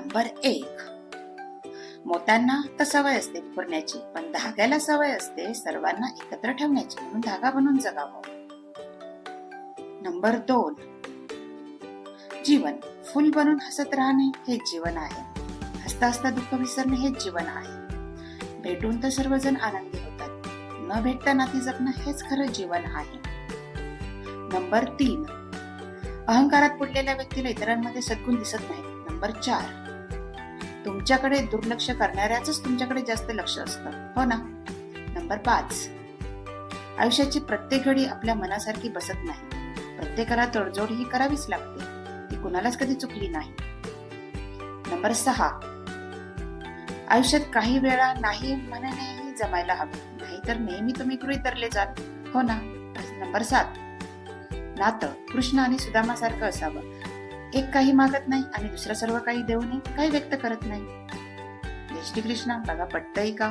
Number 1, मोत्यांना तर सवय असते पुरण्याची, पण धाग्याला सवय असते सर्वांना एकत्र ठेवण्याची, म्हणून धागा बनून जगावं. नंबर 2, जीवन फुल बनून हसत राहणे हेच जीवन आहे. हसता हसता दुःख विसरणे हेच जीवन आहे. भेटून तर सर्वजण आनंदी होतात, न भेटता नाती जपणं हेच खरं जीवन आहे. नंबर 3, अहंकारात बुडलेल्या व्यक्तीला इतरांमध्ये सद्गुण दिसत नाही. नंबर 4, तुमच्याकडे दुर्लक्ष करणाऱ्याच तुमच्याकडे जास्त लक्ष असतं, हो ना. नंबर 5, आयुष्याची प्रत्येक घडी आपल्या मनासारखी बसत नाही. प्रत्येकाला तडजोड ही करावीच लागते, ती कुणालाच कधी चुकली नाही. नंबर 6, आयुष्यात काही वेळा नाही म्हणणेही जमायला हवे, नाहीतर नेहमी तुम्ही गृहीत धरले जाल, हो ना. नंबर 7, नातं कृष्ण आणि सुदामा सारखं असावं. एक काही मागत नाही आणि दुसरं सर्व काही देऊनही काही व्यक्त करत नाही. जय श्री कृष्ण. बघा पटतंय का?